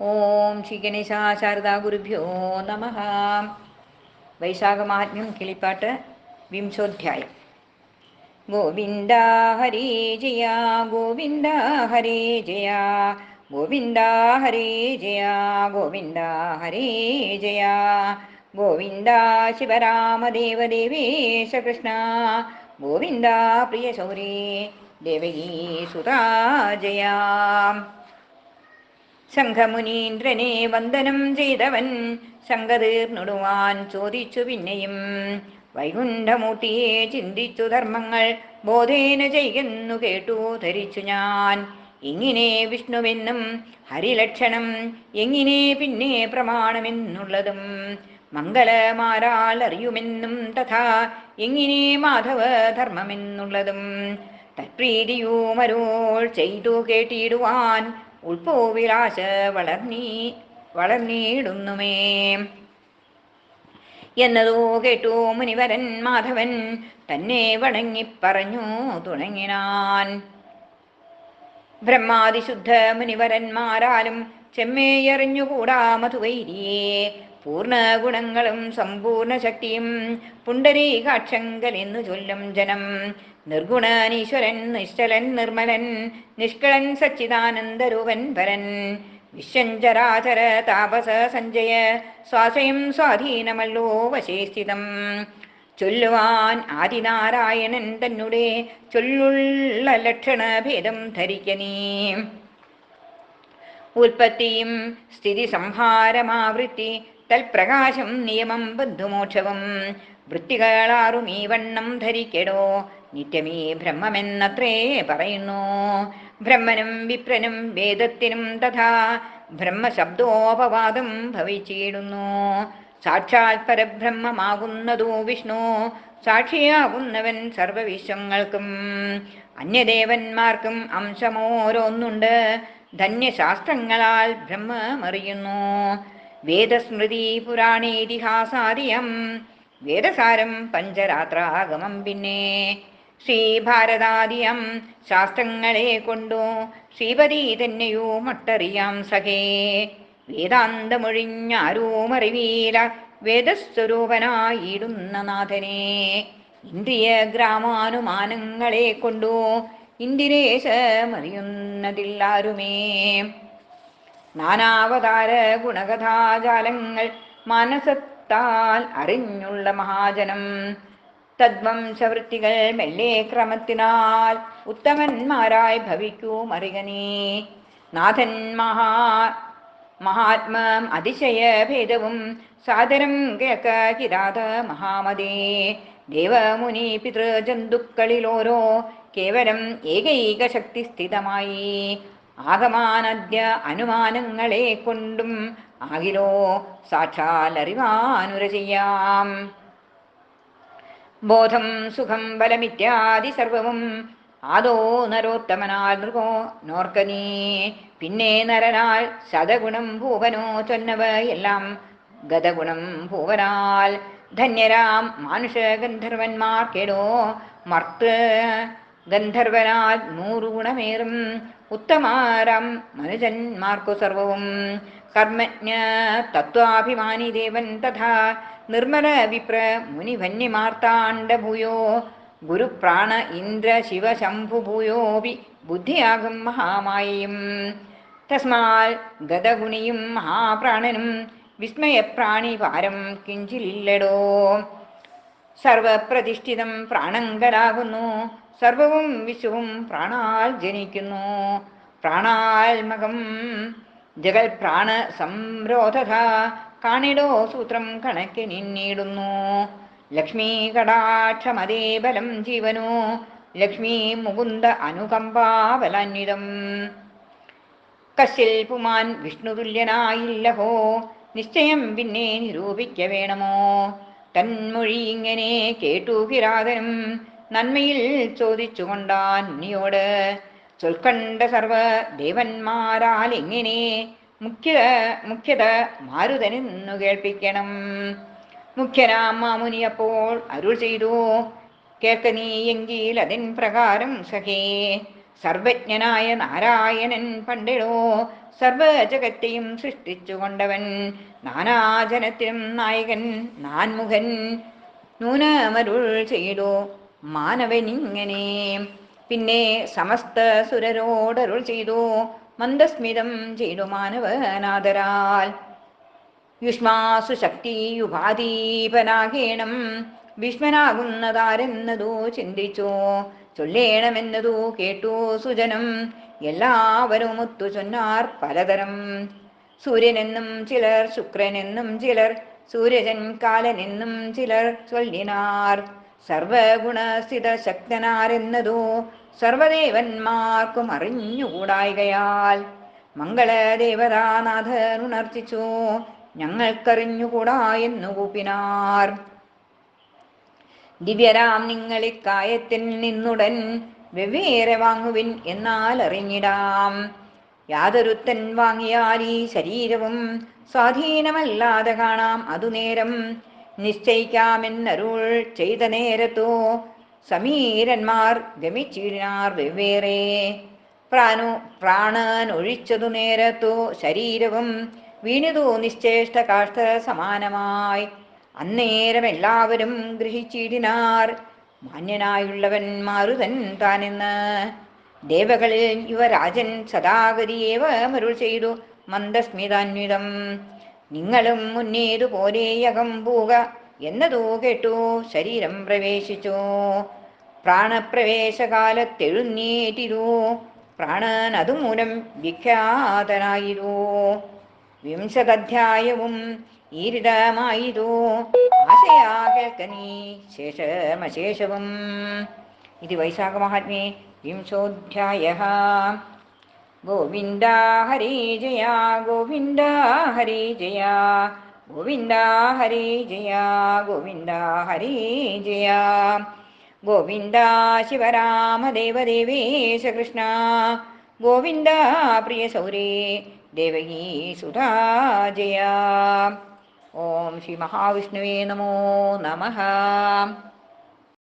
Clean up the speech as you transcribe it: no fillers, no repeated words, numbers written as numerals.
ഓം ശ്രീ ഗണേശ ശാരദാ ഗുരുഭ്യോ നമ. വൈശാഖമാഹാത്മ്യം കിളിപ്പാട്ട് വിംശോധ്യായം. ഗോവിന്ദ ഹരേ ജയ ഗോവിന്ദ ഹരേ ജയ ഗോവിന്ദ ഹരേ ജയ ഗോവിന്ദ ഹരേ ജയ ഗോവിന്ദ ശിവരാമദേവദേവേശ കൃഷ്ണ ഗോവിന്ദ പ്രിയ ശൗരേ ദേവകീ സുതാ ജയ. ശംഖമുനീന്ദ്രനെ വന്ദനം ചെയ്തവൻ ശങ്കതീർന്നിടുവാൻ ചോദിച്ചു പിന്നെയും. വൈകുണ്ഠമൂർത്തിയെ ചിന്തിച്ചു ധർമ്മങ്ങൾ ബോധേന ചെയ്യുന്നു കേട്ടു ധരിച്ചു ഞാൻ. എങ്ങിനെ വിഷ്ണുവെന്നും ഹരിലക്ഷണം എങ്ങിനെ പിന്നെ പ്രമാണമെന്നുള്ളതും മംഗളമാരാൾ അറിയുമെന്നും തഥാ എങ്ങിനെ മാധവ ധർമ്മമെന്നുള്ളതും തത്പ്രീതിയുമരോൾ ചെയ്തു കേട്ടിടുവാൻ ഉൾപ്പോവിലാശ വളർന്നിടുന്നുമേ എന്നതോ കേട്ടു മുനിവരൻ മാധവൻ തന്നെ വണങ്ങിപ്പറഞ്ഞു തുടങ്ങിനാൻ. ബ്രഹ്മാതിശുദ്ധ മുനിവരന്മാരാലും ചെമ്മേയറിഞ്ഞുകൂടാ മധുവൈരിയെ പൂർണ്ണ ഗുണങ്ങളും സമ്പൂർണ്ണ ശക്തിയും പുണ്ടരീകാക്ഷങ്കൽ എന്നു ചൊല്ലും ജനം. നിർഗുണനീശ്വരൻ നിശ്ചലൻ നിർമ്മലൻ നിഷ്കളൻ സച്ചിദാനന്ദരൂപൻ പരൻ വിശ്വഞ്ചരാചര താപസ സഞ്ജയ സ്വാശ്രയം സ്വാധീനമല്ലോ വശേസ്ഥിതം. ചൊല്ലുവാൻ ആദിനാരായണൻ തന്നെ ചൊല്ലുള്ള ലക്ഷണഭേദം ധരിക്ക നീ. ഉൽപ്പത്തിയും സ്ഥിതി സംഹാരമാവൃത്തി തൽപ്രകാശം നിയമം ബന്ധുമോക്ഷവും വൃത്തികളാറും ഈ വണ്ണം ധരിക്കടോ നിത്യമീ ബ്രഹ്മമെന്നത്രേ പറയുന്നു. ബ്രഹ്മനും വിപ്രനും വേദത്തിനും തഥാ ബ്രഹ്മശബ്ദോപവാദം ഭവിച്ചിടുന്നു. സാക്ഷാൽ പരബ്രഹ്മമാകുന്നതോ വിഷ്ണു സാക്ഷിയാകുന്നവൻ സർവവിശ്വങ്ങൾക്കും അന്യദേവന്മാർക്കും അംശമോരോന്നുണ്ട്. ധന്യശാസ്ത്രങ്ങളാൽ ബ്രഹ്മമറിയുന്നു. വേദസ്മൃതി പുരാണേതിഹാസാദിയം വേദസാരം പഞ്ചരാത്രാഗമം പിന്നെ ശ്രീഭാരതാദിയം ശാസ്ത്രങ്ങളെ കൊണ്ടു ശ്രീപതി തന്നെയോ മട്ടറിയാം സഖേ. വേദാന്തമൊഴിഞ്ഞാരോമറിവീല വേദസ്വരൂപനായിടുന്ന നാഥനെ ഇന്ദ്രിയ ഗ്രാമാനുമാനങ്ങളെ കൊണ്ടു ഇന്ദിരേശമറിയുന്നതില്ലാരുമേ. നാനാവതാര ഗുണകഥാജാലങ്ങൾ മാനസത്താൽ അറിഞ്ഞുള്ള മഹാജനം തദ്വംശവൃത്തികൾ മെല്ലെ ക്രമത്തിനാൽ ഉത്തമന്മാരായി ഭവിക്കൂ മറികനീ. നാഥൻ മഹാത്മം അതിശയഭേദവും സാദരം കേൾക്ക കിരാത മഹാമതേ. ദേവമുനി പിതൃജന്തുക്കളിലോരോ കേവലം ഏകൈക ശക്തി സ്ഥിതമായി ആഗമാനദ്യ അനുമാനങ്ങളെ കൊണ്ടും ആകിലോ സാക്ഷാൽ അറിവാനുര ചെയ്യാം. ബോധം സുഖം ബലമിത്യാദി സർവവും ആദോ നരോത്തമനാൽ നൃപോ നോർക്കനീ. പിന്നെ നരനാൽ ശതഗുണം ഭൂവനോ ചൊന്നവയെല്ലാം ഗതഗുണം ഭൂവനാൽ ധന്യരാം മാനുഷ ഗന്ധർവന്മാർക്കെടോ മർത്ത് ഗന്ധർവനാൽ 100 ഗുണമേറും ഉത്തമാരാം മനുജന്മാർക്കു സർവവും. കർമ്മജ്ഞ തത്വാഭിമാനി ദേവൻ തഥാ നിർമ്മല വിപ്ര മുനിവന്യമാർത്താണ്ഡ ഭൂയോ ഗുരുപ്രാണ ഇന്ദ്ര ശിവ ശംഭു ഭൂയോപി ബുദ്ധിയാകും മഹാമായയും. തസ്മാൽ ഗതഗുണിയും മഹാപ്രാണനും വിസ്മയപ്രാണി പാരം കിഞ്ചിലില്ലടോ. സർവപ്രതിഷ്ഠിതം പ്രാണങ്കലാകുന്നു സർവവും വിശ്വവും പ്രാണാൽ ജനിക്കുന്നു. പ്രാണാത്മകം ജഗൽ പ്രാണ സംരോധത കാണിടോ സൂത്രം കണക്ക് നിന്നിടുന്നു. ലക്ഷ്മീ കടാക്ഷമതേ ബലം ജീവനോ ലക്ഷ്മീ മുകുന്ദ അനുകമ്പാബലാന്വിതം. കശ്യൽ പുമാൻ വിഷ്ണുതുല്യനായില്ലഹോ നിശ്ചയം പിന്നെ നിരൂപിക്ക വേണമോ. തന്മൊഴി ഇങ്ങനെ കേട്ടു കിരാതനും നന്മയിൽ ചോദിച്ചുകൊണ്ടാൻ മുനിയോട് ചൊൽക്കണ്ട സർവ ദേവന്മാരാൽ എങ്ങനെ മുഖ്യത മാരുതനെന്നു കേൾപ്പിക്കണം. മുഖ്യനാം മാമുനി അപ്പോൾ അരുൾ ചെയ്തു കേൾക്ക നീ എങ്കിൽ അതിൻ പ്രകാരം സഖേ. സർവജ്ഞനായ നാരായണൻ പണ്ടിടോ സർവജഗത്തെയും സൃഷ്ടിച്ചുകൊണ്ടവൻ, നാനാജനത്തിനും നായകൻ നാൻമുഖൻ, നൂനമരുൾ ചെയ്തു മാനവനിങ്ങനെ. പിന്നെ സമസ്ത സുരരോടരുൾ ചെയ്തു മന്ദസ്മിതം ചെയ്തു മാനവനാദരാൽ. യുഷ്മാസു ശക്തിയുപാധീപനാകേണം, ഭീഷ്മനാകുന്നതാരെന്നതു ചിന്തിച്ചു ചൊല്ലേണമെന്നതു കേട്ടു സുജനം. എല്ലാവരും ഒത്തു ചൊന്നാർ പലതരം. സൂര്യനെന്നും ചിലർ, ശുക്രനെന്നും ചിലർ, സൂര്യജൻ കാലനെന്നും ചിലർ ചൊല്ലിനാർ. സർവഗുണസ്ഥിത ശക്തനാരെന്നതു സർവദേവന്മാർക്കും അറിഞ്ഞുകൂടായികയാൽ, മംഗളദേവതാനാഥനുണർത്തിച്ചു ഞങ്ങൾക്കറിഞ്ഞുകൂടാ എന്നു കൂപ്പിനാർ. ദിവ്യരാം നിങ്ങളിക്കായത്തിൽ നിന്നുടൻ വെവ്വേറെ വാങ്ങുവിൻ എന്നാൽ അറിഞ്ഞിടാം. യാതൊരുത്തൻ വാങ്ങിയാൽ ഈ ശരീരവും സ്വാധീനമല്ലാതെ കാണാം അതു നേരം. നിശ്ചയിക്കാമെന്നരുൾ ചെയ്ത നേരത്തോ സമീരന്മാർ ഗമിച്ചിടിനാർ വെവ്വേറെ. പ്രാണനൊഴിച്ചതു നേരത്തോ ശരീരവും വീണിതു നിശ്ചേഷ്ട കാഷ്ഠ സമാനമായി. അന്നേരം എല്ലാവരും ഗ്രഹിച്ചിടിനാർ മാന്യനായുള്ളവൻ മാരുതൻ താനെന്ന്. ദേവകളിൽ യുവരാജൻ സദാഗതിയേവ മരുൾ ചെയ്തു മന്ദസ്മിതാന്വിതം, നിങ്ങളും മുന്നേതുപോലെയകം പൂക എന്നതു കേട്ടു ശരീരം പ്രവേശിച്ചു. പ്രാണപ്രവേശകാലത്തെഴുന്നേറ്റിരു പ്രാണൻ അതുമൂലം വിഖ്യാതനായിരു. വിംശതധ്യായവും ഈരിതമായിരു ആശയാ കേൾക്കനീ ശേഷമശേഷവും. ഇത് വൈശാഖമഹാത്മ്യേ വിംശോധ്യായഃ. ഗോവിന്ദ ഹരേ ജയ ഗോവിന്ദ ഹരേ ജയ ഗോവിന്ദ ഹരേ ജയ ഗോവിന്ദ ഹരേ ജയ. ഗോവിന്ദ ശിവരാമദേവദേവേശ കൃഷ്ണ ഗോവിന്ദ പ്രിയ സൗരേ ദേവകീ സുധാ ജയ. ഓം ശ്രീ മഹാവിഷ്ണുവേ നമോ നമഃ.